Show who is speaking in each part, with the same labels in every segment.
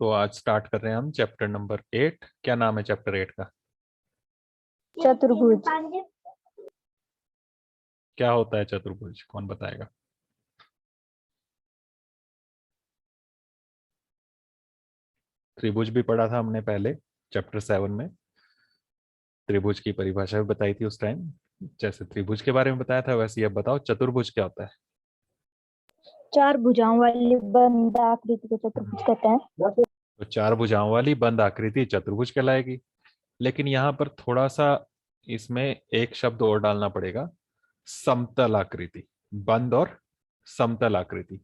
Speaker 1: तो आज स्टार्ट कर रहे हैं हम चैप्टर नंबर 8। क्या नाम है चैप्टर 8 का?
Speaker 2: चतुर्भुज।
Speaker 1: क्या होता है चतुर्भुज? कौन बताएगा? त्रिभुज भी पढ़ा था हमने पहले चैप्टर 7 में। त्रिभुज की परिभाषा भी बताई थी उस टाइम। जैसे त्रिभुज के बारे में बताया था वैसे अब बताओ चतुर्भुज क्या होता है।
Speaker 2: चार भुजाओं वाली बंद आकृति को चतुर्भुज कहते हैं।
Speaker 1: तो चार भुजाओं वाली बंद आकृति चतुर्भुज कहलाएगी। लेकिन यहाँ पर थोड़ा सा इसमें एक शब्द और डालना पड़ेगा, समतल आकृति। बंद और समतल आकृति,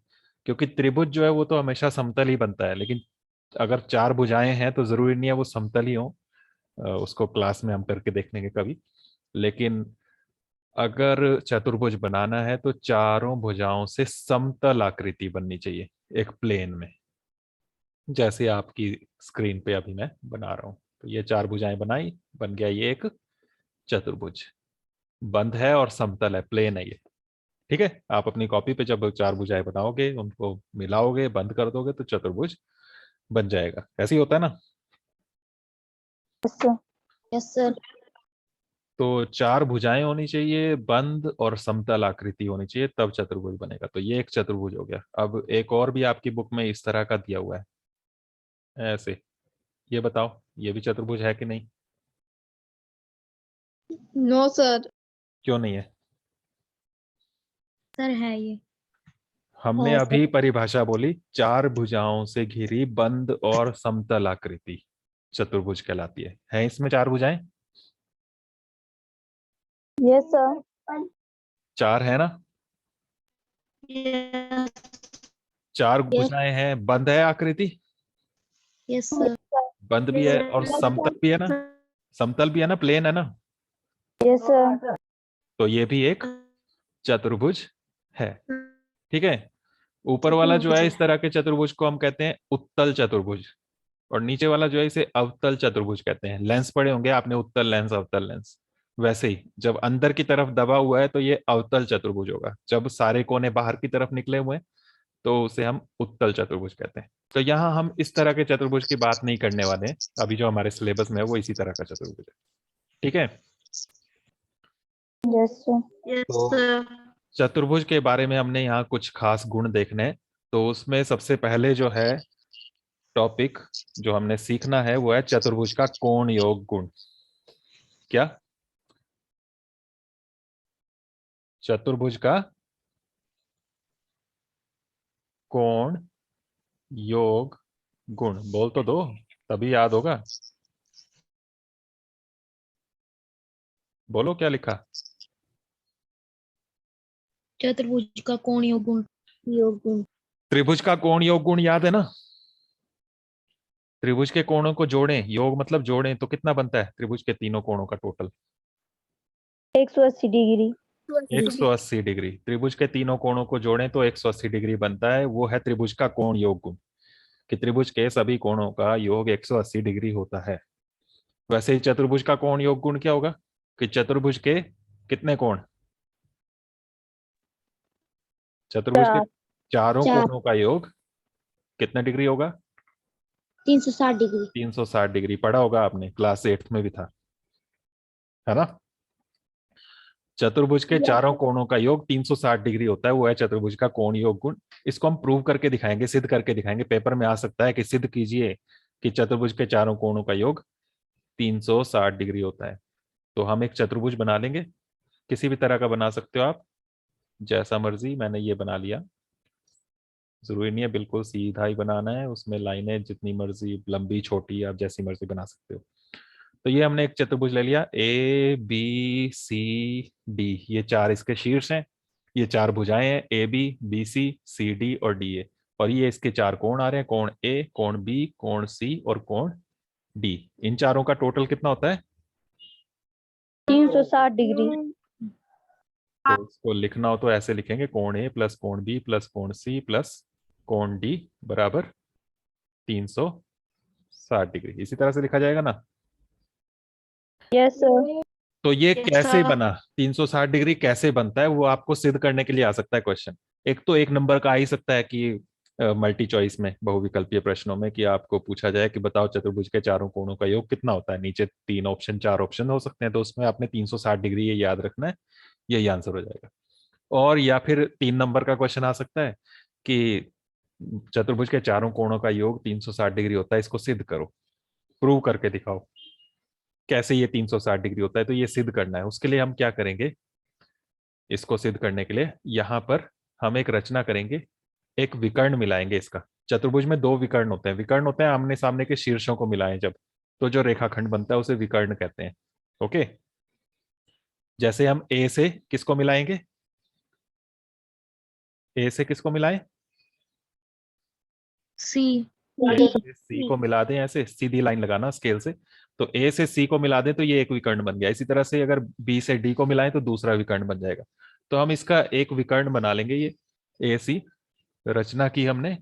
Speaker 1: क्योंकि त्रिभुज जो है वो तो हमेशा समतल ही बनता है, लेकिन अगर चार भुजाएं हैं तो जरूरी नहीं है वो समतल ही हो। उसको क्लास में हम करके देखेंगे कभी। लेकिन अगर चतुर्भुज बनाना है तो चारों भुजाओं से समतल आकृति बननी चाहिए, एक प्लेन में, जैसे आपकी स्क्रीन पे अभी मैं बना रहा हूं। तो ये चार भुजाएं बनाई, बन गया ये एक चतुर्भुज। बंद है और समतल है, प्लेन है ये। ठीक है, आप अपनी कॉपी पे जब चार भुजाएं बनाओगे उनको मिलाओगे बंद कर दोगे तो चतुर्भुज बन जाएगा। ऐसे ही होता है ना।
Speaker 2: Yes sir.
Speaker 1: तो चार भुजाएं होनी चाहिए, बंद और समतल आकृति होनी चाहिए, तब चतुर्भुज बनेगा। तो ये एक चतुर्भुज हो गया। अब एक और भी आपकी बुक में इस तरह का दिया हुआ है ऐसे। ये बताओ ये भी चतुर्भुज है कि नहीं?
Speaker 2: No sir.
Speaker 1: क्यों नहीं है?
Speaker 2: सर है ये।
Speaker 1: हमने
Speaker 2: है
Speaker 1: अभी
Speaker 2: सर।
Speaker 1: परिभाषा बोली, चार भुजाओं से घिरी बंद और समतल आकृति चतुर्भुज कहलाती है इसमें चार भुजाएं?
Speaker 2: Yes sir.
Speaker 1: चार है ना?
Speaker 2: यस।
Speaker 1: चार भुजाएं हैं, बंद है आकृति,
Speaker 2: यस सर।
Speaker 1: बंद भी है और समतल भी है ना। समतल भी है ना, प्लेन है ना।
Speaker 2: Yes sir.
Speaker 1: तो ये भी एक चतुर्भुज है। ठीक है। ऊपर वाला जो है इस तरह के चतुर्भुज को हम कहते हैं उत्तल चतुर्भुज, और नीचे वाला जो है इसे अवतल चतुर्भुज कहते हैं। लेंस पढ़े होंगे आपने, उत्तल लेंस अवतल लेंस। वैसे ही जब अंदर की तरफ दबा हुआ है तो ये अवतल चतुर्भुज होगा, जब सारे कोने बाहर की तरफ निकले हुए हैं तो उसे हम उत्तल चतुर्भुज कहते हैं। तो यहाँ हम इस तरह के चतुर्भुज की बात नहीं करने वाले हैं अभी, जो हमारे सिलेबस में है वो इसी तरह का चतुर्भुज है। ठीक है।
Speaker 2: Yes sir. यस
Speaker 1: तो
Speaker 2: सर।
Speaker 1: चतुर्भुज के बारे में हमने यहाँ कुछ खास गुण देखने हैं। तो उसमें सबसे पहले जो है टॉपिक जो हमने सीखना है वो है चतुर्भुज का कोण योग गुण। क्या? चतुर्भुज का कोण योग गुण बोल तो दो, तभी याद होगा। बोलो क्या लिखा?
Speaker 2: चतुर्भुज का कोण योग गुण। योग गुण।
Speaker 1: त्रिभुज का कोण योग गुण याद है ना। त्रिभुज के कोणों को जोड़ें, योग मतलब जोड़ें, तो कितना बनता है त्रिभुज के तीनों कोणों का टोटल?
Speaker 2: 180 डिग्री।
Speaker 1: 180 डिग्री। त्रिभुज के तीनों कोणों को जोड़ें तो 180 डिग्री बनता है। वो है त्रिभुज का कोण योग गुण, कि त्रिभुज के सभी कोणों का योग 180 डिग्री होता है। वैसे ही चतुर्भुज का कोण योग गुण क्या होगा, कि चतुर्भुज के कितने कोण? चतुर्भुज के चारों
Speaker 2: चार।
Speaker 1: कोणों का योग कितने डिग्री होगा?
Speaker 2: 360 डिग्री।
Speaker 1: 360 डिग्री। पढ़ा होगा आपने, क्लास 8 में भी था, है ना। चतुर्भुज के चारों कोणों का योग 360 डिग्री होता है, वो है चतुर्भुज का कोण योग गुण। इसको हम प्रूव करके दिखाएंगे, सिद्ध करके दिखाएंगे। पेपर में आ सकता है कि सिद्ध कीजिए कि चतुर्भुज के चारों कोणों का योग 360 डिग्री होता है। तो हम एक चतुर्भुज बना लेंगे, किसी भी तरह का बना सकते हो आप, जैसा मर्जी। मैंने ये बना लिया, जरूरी नहीं है बिल्कुल सीधा ही बनाना है, उसमें लाइनें जितनी मर्जी लंबी छोटी आप जैसी मर्जी बना सकते हो। तो ये हमने एक चतुर्भुज ले लिया, ए बी सी डी, ये चार इसके शीर्ष हैं। ये चार भुजाएं हैं, ए बी सी डी और डी ए। और ये इसके चार कोण आ रहे हैं, कोण ए, कोण बी, कोण सी और कोण डी। इन चारों का टोटल कितना होता है?
Speaker 2: 360 डिग्री।
Speaker 1: तो इसको लिखना हो तो ऐसे लिखेंगे, कोण ए प्लस कोण बी प्लस कोण सी प्लस कोण डी बराबर 360 डिग्री। इसी तरह से लिखा जाएगा ना।
Speaker 2: Yes sir.
Speaker 1: तो ये
Speaker 2: Yes,
Speaker 1: कैसे
Speaker 2: sir.
Speaker 1: बना, 360 डिग्री कैसे बनता है, वो आपको सिद्ध करने के लिए आ सकता है क्वेश्चन। एक तो एक नंबर का आ ही सकता है कि मल्टी चॉइस में, बहुविकल्पीय प्रश्नों में, कि आपको पूछा जाए कि बताओ चतुर्भुज के चारों कोणों का योग कितना होता है। नीचे 3 ऑप्शन 4 ऑप्शन हो सकते हैं, तो उसमें आपने 360 डिग्री ये याद रखना है, यही आंसर हो जाएगा। और या फिर 3 नंबर का क्वेश्चन आ सकता है कि चतुर्भुज के चारों कोणों का योग 360 डिग्री होता है, इसको सिद्ध करो, प्रूव करके दिखाओ कैसे ये 360 डिग्री होता है। तो ये सिद्ध करना है, उसके लिए हम क्या करेंगे, इसको सिद्ध करने के लिए यहां पर हम एक रचना करेंगे, एक विकर्ण मिलाएंगे इसका। चतुर्भुज में 2 विकर्ण होते हैं, विकर्ण होते हैं आमने सामने के शीर्षों को मिलाएं जब, तो जो रेखाखंड बनता है उसे विकर्ण कहते हैं। ओके, जैसे हम ए से किसको मिलाएंगे, ए से किसको मिलाएं,
Speaker 3: सी।
Speaker 1: सी को मिला दें, ऐसे सीधी लाइन लगाना स्केल से, तो ए से सी को मिला दें तो ये एक विकर्ण बन गया। इसी तरह से अगर बी से डी को मिलाएं तो दूसरा विकर्ण बन जाएगा। तो हम इसका एक विकर्ण बना लेंगे, ये ए सी रचना की हमने,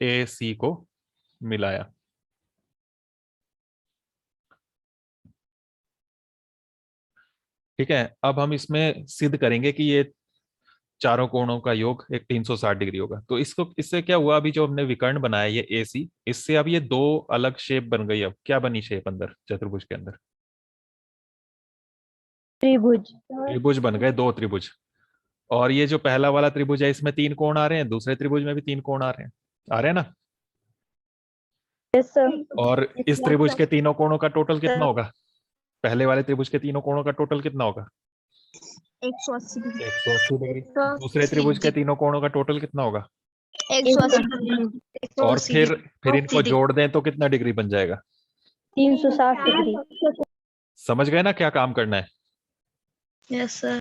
Speaker 1: ए सी को मिलाया। ठीक है, अब हम इसमें सिद्ध करेंगे कि ये चारों कोणों का योग एक 360 डिग्री होगा। तो इसको, इससे क्या हुआ, अभी जो हमने विकर्ण बनाया ये ए सी, इससे अब ये 2 अलग शेप बन गई। अब क्या बनी शेप अंदर चतुर्भुज के अंदर,
Speaker 2: त्रिभुज।
Speaker 1: त्रिभुज बन गए, 2 त्रिभुज। और ये जो पहला वाला त्रिभुज है इसमें 3 कोण आ रहे हैं, दूसरे त्रिभुज में भी 3 कोण आ रहे हैं, आ रहे हैं ना।
Speaker 2: Yes sir.
Speaker 1: और इस त्रिभुज के तीनों कोणों का टोटल कितना होगा, पहले वाले त्रिभुज के तीनों कोणों का टोटल कितना होगा,
Speaker 3: 180 डिग्री।
Speaker 1: 180 डिग्री। दूसरे त्रिभुज के तीनों कोणों का टोटल कितना होगा,
Speaker 3: 180 डिग्री।
Speaker 1: और फिर इनको जोड़ दें तो कितना डिग्री बन जाएगा,
Speaker 2: 360 डिग्री।
Speaker 1: समझ गए ना क्या काम करना है।
Speaker 3: Yes sir.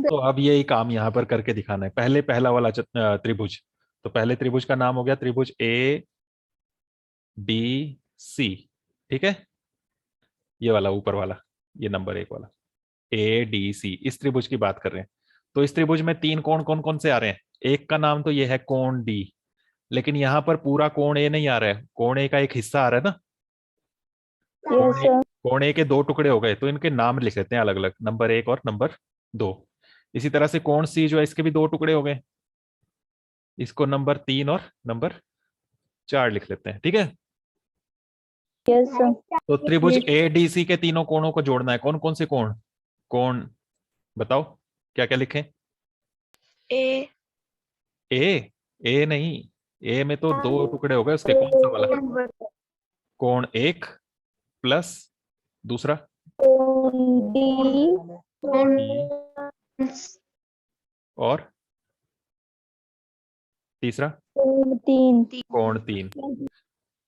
Speaker 1: तो अब यही काम यहाँ पर करके दिखाना है। पहले पहला वाला त्रिभुज, तो पहले त्रिभुज का नाम हो गया त्रिभुज ए डी सी। ठीक है, ये वाला ऊपर वाला, ये नंबर 1 वाला ए डी सी, इस त्रिभुज की बात कर रहे हैं। तो इस त्रिभुज में 3 कोण कौन कौन से आ रहे हैं, एक का नाम तो ये है कोण डी, लेकिन यहां पर पूरा कोण ए नहीं आ रहा है, कोण ए का एक हिस्सा आ रहा है ना।
Speaker 2: Yes sir.
Speaker 1: कोण ए के 2 टुकड़े हो गए, तो इनके नाम लिख लेते हैं अलग अलग, नंबर 1 और नंबर 2। इसी तरह से कोण सी जो है इसके भी 2 टुकड़े हो गए, इसको नंबर 3 और नंबर 4 लिख लेते हैं। ठीक है,
Speaker 2: यस सर।
Speaker 1: तो त्रिभुज ए डी सी के तीनों कोणों को जोड़ना है। कौन कौन से कोण, कोण बताओ, क्या क्या लिखें।
Speaker 3: ए
Speaker 1: ए, ए नहीं, ए में तो 2 टुकड़े हो गए उसके, कौन सा वाला, कोण 1 प्लस दूसरा
Speaker 2: कोण डी
Speaker 1: ई, और तीसरा
Speaker 2: कोण 3।
Speaker 1: कोण 3।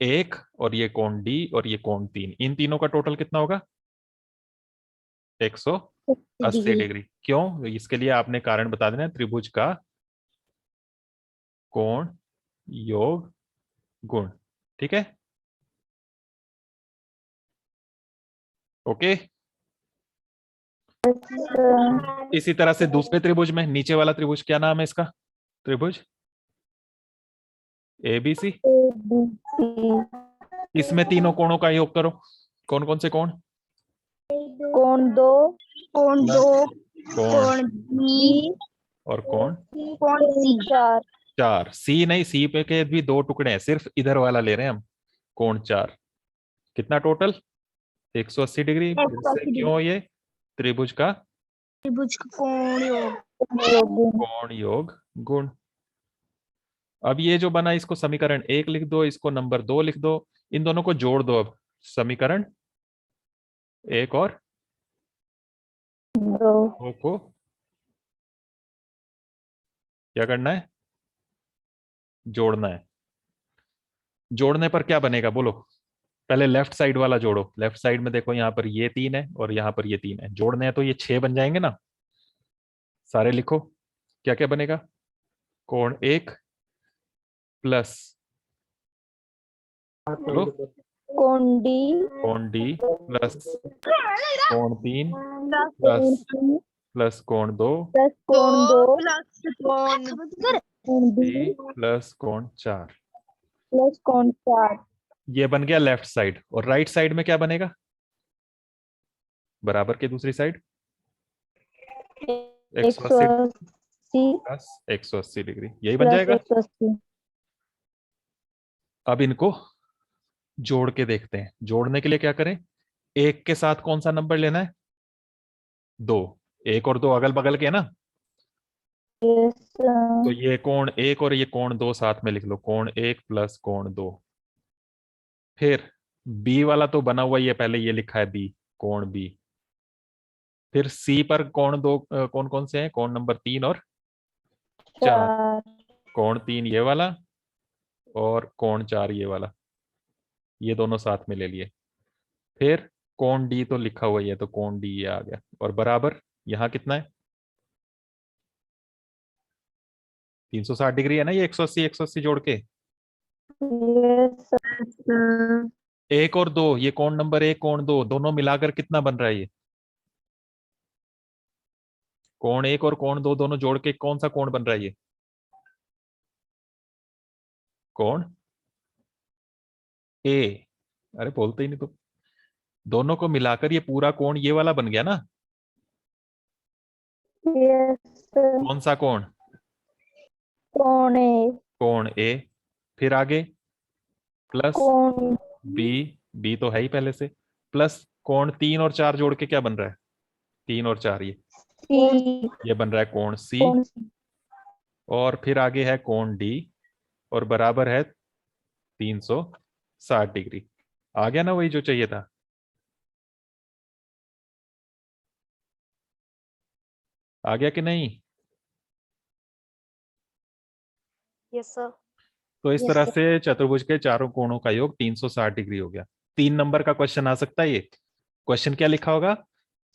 Speaker 1: 1 और ये कोण डी और ये कोण 3, इन तीनों का टोटल कितना होगा, 180 डिग्री। क्यों, इसके लिए आपने कारण बता देना है, त्रिभुज का कोण योग गुण। ठीक है, ओके। इसी तरह से दूसरे त्रिभुज में, नीचे वाला त्रिभुज क्या नाम है इसका, त्रिभुज एबीसी, इसमें तीनों कोणों का योग करो। कौन कौन से कोण,
Speaker 2: कोण 2,
Speaker 3: कोण 2,
Speaker 1: कोण
Speaker 3: कोण बी,
Speaker 1: और कोण
Speaker 3: कोण सी।
Speaker 2: 4।
Speaker 1: 4, सी नहीं, सी पे के भी 2 टुकड़े हैं, सिर्फ इधर वाला ले रहे हैं हम, कोण 4। कितना टोटल, 180 डिग्री। फिर से क्यों, ये त्रिभुज का
Speaker 3: त्रिभुज का कोण योग।
Speaker 1: कोण योग गुण। अब ये जो बना इसको समीकरण 1 लिख दो, इसको नंबर 2 लिख दो, इन दोनों को जोड़ दो। अब समीकरण 1 और 2 को क्या करना है, जोड़ना है। जोड़ने पर क्या बनेगा बोलो, पहले लेफ्ट साइड वाला जोड़ो। लेफ्ट साइड में देखो, यहाँ पर ये 3 है और यहाँ पर ये 3 है, जोड़ने हैं तो ये 6 बन जाएंगे ना। सारे लिखो, क्या क्या बनेगा, कोण 1 प्लस
Speaker 2: कोण डी
Speaker 1: प्लस कोण 3 प्लस कोण 2
Speaker 2: प्लस कोण 2
Speaker 3: प्लस कोण
Speaker 2: डी
Speaker 1: प्लस कोण 4।
Speaker 2: प्लस कोण 4।
Speaker 1: ये बन गया लेफ्ट साइड। और राइट साइड में क्या बनेगा, बराबर के दूसरी साइड 180 प्लस 180 डिग्री, यही बन
Speaker 2: प्लस
Speaker 1: जाएगा।
Speaker 2: 180।
Speaker 1: अब इनको जोड़ के देखते हैं। जोड़ने के लिए क्या करें, एक के साथ कौन सा नंबर लेना है, दो। एक और दो अगल बगल के है ना,
Speaker 2: यस
Speaker 1: तो ये कोण एक और ये कोण दो साथ में लिख लो, कोण एक प्लस कोण दो। फिर बी वाला तो बना हुआ ही है, पहले ये लिखा है बी, कोण बी। फिर सी पर कोण दो कौन कौन से हैं, कोण नंबर 3 और 4।
Speaker 2: 4।
Speaker 1: कोण 3 ये वाला और कोण 4 ये वाला, ये दोनों साथ में ले लिए। फिर कोण डी तो लिखा हुआ ही है, तो कोण डी ये आ गया, और बराबर यहाँ कितना है, 360 डिग्री है ना, ये 180 180 जोड़ के।
Speaker 2: यस
Speaker 1: एक और दो, ये कोण नंबर एक कोण दो दोनों मिलाकर कितना बन रहा है, ये कोण एक और कोण दो दोनों जोड़ के कौन सा कोण बन रहा है, ये कोण ए। अरे बोलते ही नहीं तो, दोनों को मिलाकर ये पूरा कोण ये वाला बन गया ना।
Speaker 2: यस
Speaker 1: कौन सा कोण,
Speaker 2: कोण ए।
Speaker 1: कोण ए। फिर आगे प्लस
Speaker 2: कोण
Speaker 1: बी, बी तो है ही पहले से, प्लस कोण 3 और 4 जोड़ के क्या बन रहा है, 3 और 4
Speaker 2: सी।
Speaker 1: ये बन रहा है कोण सी।
Speaker 2: कोण सी।
Speaker 1: और फिर आगे है कोण डी, और बराबर है 360 डिग्री। आ गया ना वही जो चाहिए था। आ गया कि नहीं।
Speaker 2: Yes sir.
Speaker 1: तो इस तरह से चतुर्भुज के चारों कोणों का योग 360 डिग्री हो गया। 3 नंबर का क्वेश्चन आ सकता है ये। क्वेश्चन क्या लिखा होगा,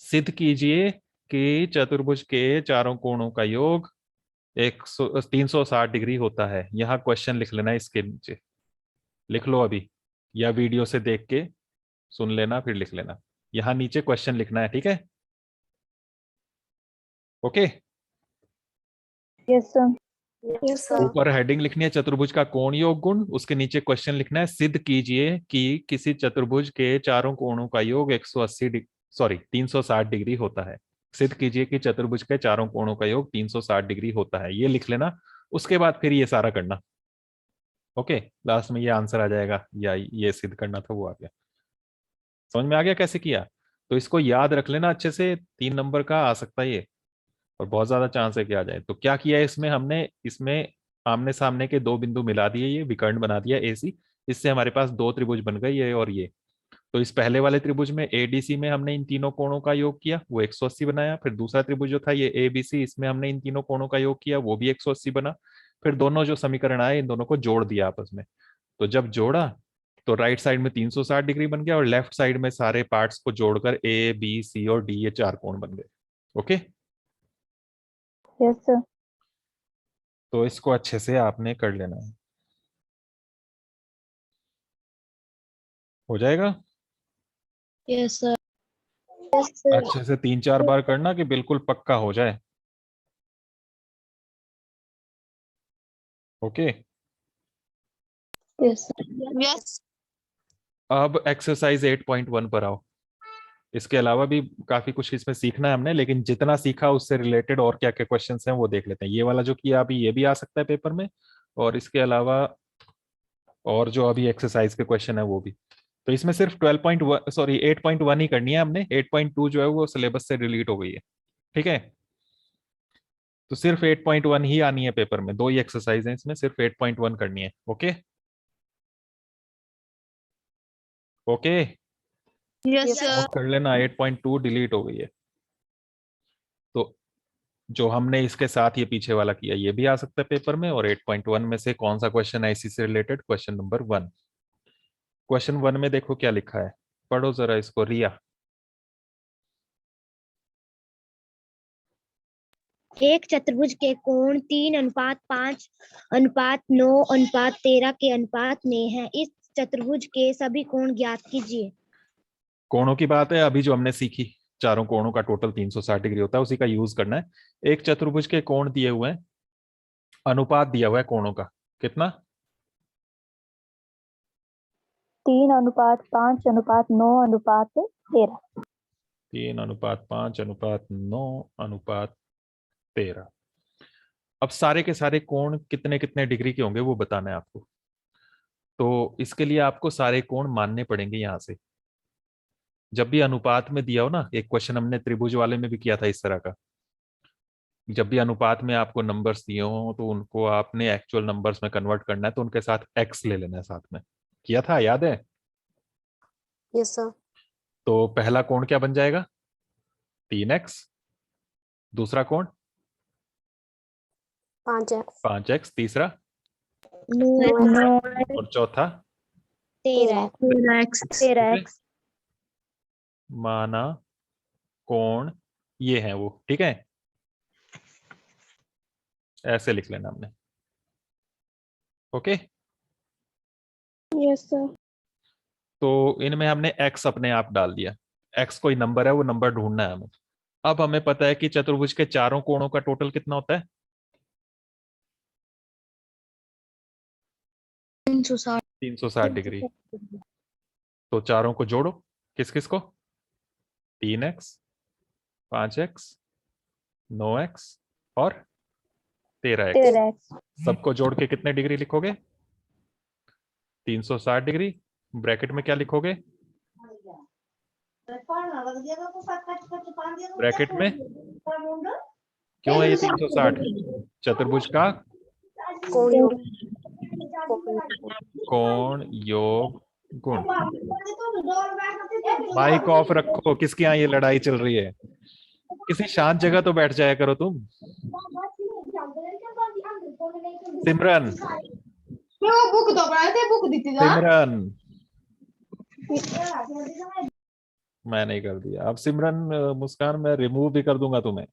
Speaker 1: सिद्ध कीजिए कि चतुर्भुज के चारों कोणों का योग 360 डिग्री होता है। यहाँ क्वेश्चन लिख लेना, इसके नीचे लिख लो अभी, या वीडियो से देख के सुन लेना फिर लिख लेना। यहाँ नीचे क्वेश्चन लिखना है, ठीक है। Okay,
Speaker 2: yes sir. Yes sir.
Speaker 1: ऊपर हेडिंग लिखनी है चतुर्भुज का कोण योग गुण, उसके नीचे क्वेश्चन लिखना है, सिद्ध कीजिए कि किसी चतुर्भुज के चारों कोणों का योग 360 डिग्री होता है। सिद्ध कीजिए कि चतुर्भुज के चारों कोणों का योग 360 डिग्री होता है, ये लिख लेना। उसके बाद फिर ये सारा करना। ओके, लास्ट में ये आंसर आ जाएगा, या ये सिद्ध करना था वो आ गया। समझ में आ गया कैसे किया। तो इसको याद रख लेना अच्छे से, 3 नंबर का आ सकता है ये, और बहुत ज्यादा चांस है कि आ जाए। तो क्या किया है इसमें हमने, इसमें आमने सामने के दो बिंदु मिला दिए, ये विकर्ण बना दिया एसी। इससे हमारे पास दो त्रिभुज बन गए, ये और ये। तो इस पहले वाले त्रिभुज में एडीसी में हमने इन तीनों कोणों का योग किया, वो 180 बनाया। फिर दूसरा त्रिभुज जो था ये एबीसी, इसमें हमने इन तीनों कोणों का योग किया, वो भी 180 बना। फिर दोनों जो समीकरण आए इन दोनों को जोड़ दिया आपस में। तो जब जोड़ा तो राइट साइड में 360 डिग्री बन गया, और लेफ्ट साइड में सारे पार्ट्स को जोड़कर ए बी सी और डी ये 4 कोण बन गए। Okay,
Speaker 2: yes sir.
Speaker 1: तो इसको अच्छे से आपने कर लेना है, हो जाएगा।
Speaker 3: Yes sir.
Speaker 1: अच्छे से 3 4 बार करना कि बिल्कुल पक्का हो जाए। ओके,
Speaker 2: यस
Speaker 3: यस
Speaker 1: अब एक्सरसाइज 8.1 पर आओ। इसके अलावा भी काफी कुछ इसमें सीखना है हमने, लेकिन जितना सीखा उससे रिलेटेड और क्या क्या क्वेश्चंस हैं वो देख लेते हैं। ये वाला जो किया अभी ये भी आ सकता है पेपर में, और इसके अलावा और जो अभी एक्सरसाइज के क्वेश्चन है वो भी। तो इसमें सिर्फ 12.1 सॉरी 8.1 ही करनी है हमने, 8.2 जो है वो सिलेबस से डिलीट हो गई है। ठीक है, तो सिर्फ 8.1 ही आनी है पेपर में, दो ही एक्सरसाइज है इसमें, सिर्फ 8.1 करनी है। Okay okay,
Speaker 3: yes sir.
Speaker 1: Note कर लेना, 8.2 डिलीट हो गई है। तो जो हमने इसके साथ ये पीछे वाला किया ये भी आ सकता है पेपर में, और 8.1 में से कौन सा क्वेश्चन है इसी से रिलेटेड, क्वेश्चन नंबर 1। क्वेश्चन 1 में देखो क्या लिखा है, पढ़ो जरा इसको रिया।
Speaker 4: एक चतुर्भुज के कोण 3:5:9:13 के अनुपात में है। इस चतुर्भुज के सभी कोण ज्ञात कीजिए।
Speaker 1: कोणों की बात है अभी जो हमने सीखी, चारों कोणों का टोटल 360 डिग्री होता है, उसी का यूज करना है। एक चतुर्भुज के कोण दिए हुए हैं, अनुपात दिया हुआ है कोणों का, कितना,
Speaker 2: 3:5:9:13।
Speaker 1: 3:5:9:13। अब सारे के सारे कोण कितने कितने डिग्री के होंगे वो बताना है आपको। तो इसके लिए आपको सारे कोण मानने पड़ेंगे यहां से। जब भी अनुपात में दिया हो ना, एक क्वेश्चन हमने त्रिभुज वाले में भी किया था इस तरह का, जब भी अनुपात में आपको नंबर्स दिए हो तो उनको आपने एक्चुअल नंबर्स में कन्वर्ट करना है, तो उनके साथ एक्स ले लेना है साथ में। किया था, याद है?
Speaker 5: Yes sir.
Speaker 1: तो पहला कोण क्या बन जाएगा? 3x। दूसरा कोण
Speaker 5: 5x।
Speaker 1: 5x। तीसरा
Speaker 2: 9
Speaker 1: और चौथा
Speaker 4: 13।
Speaker 3: 13x।
Speaker 2: 13x।
Speaker 1: माना कोण ये है वो, ठीक है? ऐसे लिख लेना हमने। ओके।
Speaker 2: Yes sir.
Speaker 1: तो इनमें हमने x अपने आप डाल दिया। x कोई नंबर है, वो नंबर ढूंढना है हमें। अब हमें पता है कि चतुर्भुज के चारों कोणों का टोटल कितना होता है?
Speaker 3: 360।
Speaker 1: 360 डिग्री। तो चारों को जोड़ो। किस किस को? 3x, 5x, 9x और 13x।
Speaker 2: 13x।
Speaker 1: सबको जोड़ के कितने डिग्री लिखोगे? 360 डिग्री। ब्रैकेट में क्या लिखोगे? ब्रैकेट में क्यों है ये 360? चतुर्भुज का
Speaker 5: कोण योग।
Speaker 1: कोण योग गुण। माइक ऑफ रखो, किसके यहाँ ये लड़ाई चल रही है? किसी शांत जगह तो बैठ जाया करो तुम। सिमरन, सिमरन। मैं नहीं कर दिया अब सिमरन। मुस्कान, मैं रिमूव भी कर दूंगा तुम्हें।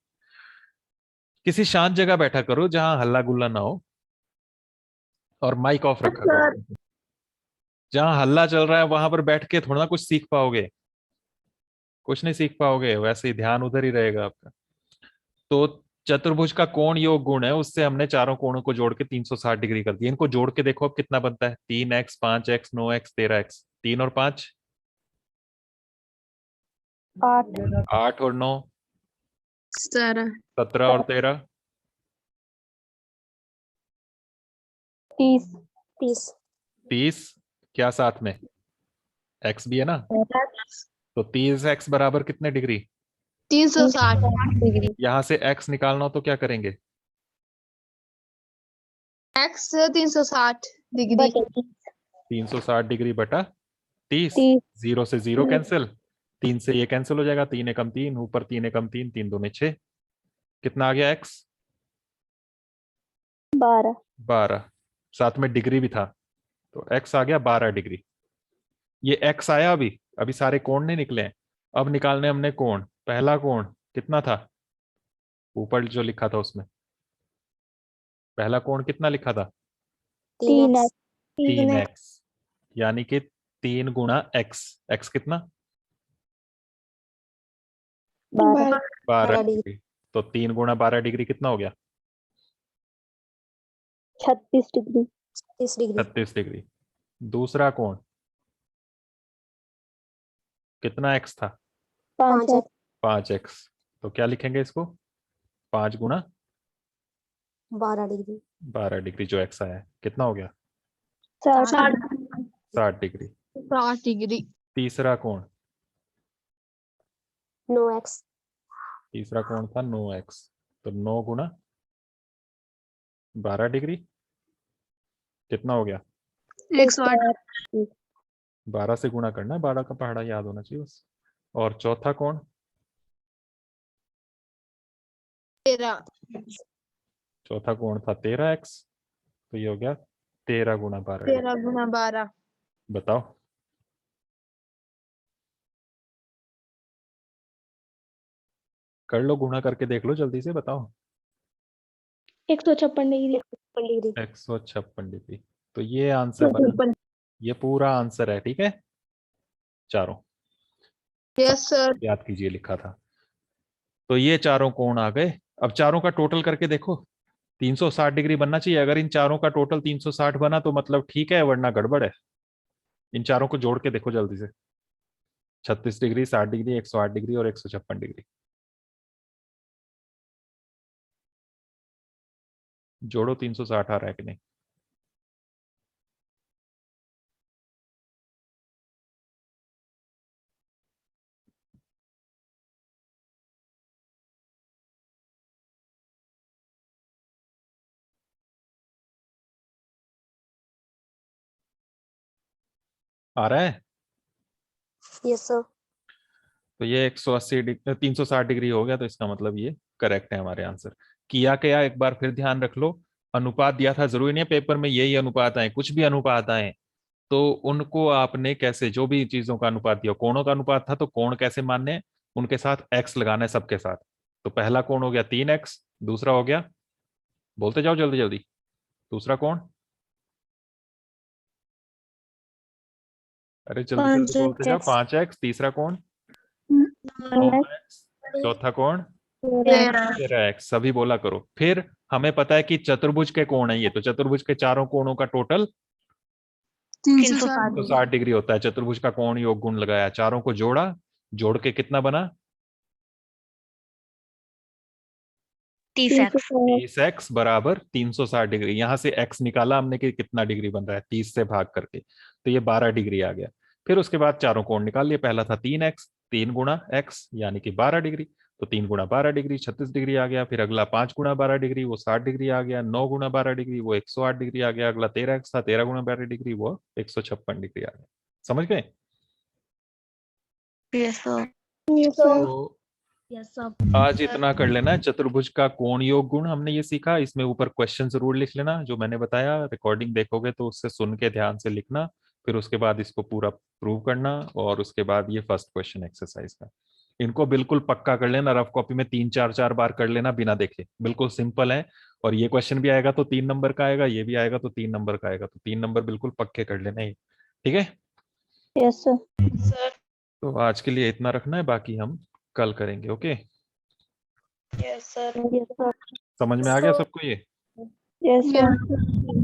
Speaker 1: किसी शांत जगह बैठा करो जहां हल्ला गुल्ला ना हो, और माइक ऑफ रखा करो। जहां हल्ला चल रहा है वहां पर बैठ के थोड़ा ना कुछ सीख पाओगे, कुछ नहीं सीख पाओगे, वैसे ही ध्यान उधर ही रहेगा आपका। तो चतुर्भुज का कोण योग गुण है, उससे हमने चारों कोणों को जोड़ के 360 डिग्री कर दिया। इनको जोड़ के देखो अब कितना बनता है? 3x, 5x, 9x, 13x। 3 और 5
Speaker 2: 8।
Speaker 1: 8 और 9
Speaker 3: 17।
Speaker 1: 17 और 13
Speaker 2: 30।
Speaker 5: 30।
Speaker 1: 30। क्या साथ में x भी है ना? तो 30x बराबर कितने डिग्री?
Speaker 3: 360
Speaker 2: डिग्री।
Speaker 1: यहां से x निकालना हो तो क्या करेंगे?
Speaker 3: x 360 degree.
Speaker 2: बटे
Speaker 1: 360 डिग्री बटा 30।
Speaker 2: 30।
Speaker 1: 0 से 0 कैंसिल, 3 से ये कैंसिल हो जाएगा, 3 एकम 3, ऊपर 3 एकम 3, 3 दूने 6। कितना आ गया x?
Speaker 2: 12।
Speaker 1: 12। साथ में डिग्री भी था, तो x आ गया 12 डिग्री। ये x आया। अभी अभी सारे कोण नहीं निकले हैं। अब निकालने हमने कोण। पहला कोण कितना था ऊपर जो लिखा था उसमें? पहला कोण कितना लिखा था?
Speaker 2: 3x।
Speaker 1: 3x। यानी कि 3 गुणा x। x कितना?
Speaker 2: 12।
Speaker 1: 12 डिग्री। तो 3 गुणा 12 डिग्री कितना हो गया?
Speaker 2: 36 डिग्री।
Speaker 5: 30 डिग्री।
Speaker 1: 36 डिग्री। दूसरा कोण कितना x था?
Speaker 2: 5x।
Speaker 1: 5x। तो क्या लिखेंगे इसको? 5 गुणा
Speaker 5: 12 डिग्री।
Speaker 1: 12 डिग्री जो x आया है कितना हो गया?
Speaker 2: 60।
Speaker 1: 60 डिग्री।
Speaker 3: 60 डिग्री।
Speaker 1: तीसरा कोण,
Speaker 5: 9x।
Speaker 1: तीसरा कोण था 9x। तो 9 गुणा 12 डिग्री कितना हो गया?
Speaker 3: 108।
Speaker 1: 12 से गुणा करना है, 12 का पहाड़ा याद होना चाहिए बस। और चौथा कोण,
Speaker 3: 13।
Speaker 1: चौथा कोण था 13x। तो ये हो गया 13 गुणा 12 डिग्री।
Speaker 3: 13 गुना 12।
Speaker 1: बताओ। कर लो, गुणा करके देख लो जल्दी से, बताओ।
Speaker 2: 156 डिग्री।
Speaker 1: 156 डिग्री। तो ये आंसर बना, ये पूरा आंसर है, ठीक है? चारों
Speaker 3: यस सर।
Speaker 1: याद कीजिए, लिखा था। तो ये चारों कोण आ गए। अब चारों का टोटल करके देखो, 360 डिग्री बनना चाहिए। अगर इन चारों का टोटल 360 बना तो मतलब ठीक है, वरना गड़बड़ है। इन चारों को जोड़ के देखो जल्दी से। 36 डिग्री, 60 डिग्री, 108 डिग्री और 156 डिग्री। जोड़ो 360 आ रहा है कि नहीं? आ रहा है?
Speaker 5: Yes sir.
Speaker 1: तो ये 180 डिग्री 360 डिग्री हो गया, तो इसका मतलब ये करेक्ट है हमारे आंसर। किया क्या एक बार फिर ध्यान रख लो, अनुपात दिया था, जरूरी नहीं है पेपर में यही अनुपात आए, कुछ भी अनुपात आए तो उनको आपने कैसे, जो भी चीजों का अनुपात दिया, कोणों का अनुपात था तो कोण कैसे मानने हैं, उनके साथ एक्स लगाना है सबके साथ। तो पहला कोण हो गया 3x, दूसरा हो गया, बोलते जाओ जल्दी जल्दी, दूसरा कोण, अरे जल्दी जल्दी बोलते जाओ, 5x, तीसरा कोण 9x, चौथा कोण 13x, सभी बोला करो। फिर हमें पता है कि चतुर्भुज के कोण है ये, तो चतुर्भुज के चारों कोणों का टोटल
Speaker 3: 360
Speaker 1: 360 डिग्री होता है। चतुर्भुज का कोण योग गुण लगाया, चारों को जोड़ा, जोड़ के कितना बना 30x बराबर 360 डिग्री। यहां से x निकाला हमने कि कितना डिग्री बन रहा है, 30 से भाग करके, तो ये 12 डिग्री आ गया। फिर उसके बाद चारों कोण निकाल लिए, पहला था 3x, 3 गुणा x यानी कि 12 डिग्री, तो 3 गुणा 12 डिग्री 36 डिग्री आ गया। फिर अगला 5 गुणा 12 डिग्री वो 60 डिग्री आ गया, 9 गुणा 12 डिग्री वो 108 डिग्री आ गया, अगला 13x था, 13 गुणा 12 डिग्री वो 156 डिग्री आ गया। समझ गए? तो आज इतना कर लेना है। चतुर्भुज का कोण योग गुण हमने ये सीखा, इसमें ऊपर क्वेश्चन जरूर लिख लेना जो मैंने बताया, रिकॉर्डिंग देखोगे तो उससे सुन के ध्यान से लिखना, फिर उसके बाद इसको पूरा प्रूव करना, और उसके बाद ये फर्स्ट क्वेश्चन एक्सरसाइज का, इनको बिल्कुल पक्का कर लेना, रफ कॉपी में 3-4 बार कर लेना बिना देखे, बिल्कुल सिंपल है। और ये क्वेश्चन भी आएगा तो 3 नंबर का आएगा, ये भी आएगा तो 3 नंबर का आएगा, तो 3 नंबर बिल्कुल पक्के कर लेना ये, ठीक है?
Speaker 2: Yes sir.
Speaker 1: तो आज के लिए इतना रखना है, बाकी हम कल करेंगे। Okay,
Speaker 2: yes sir.
Speaker 1: समझ में आ गया सबको ये?
Speaker 2: Yes sir.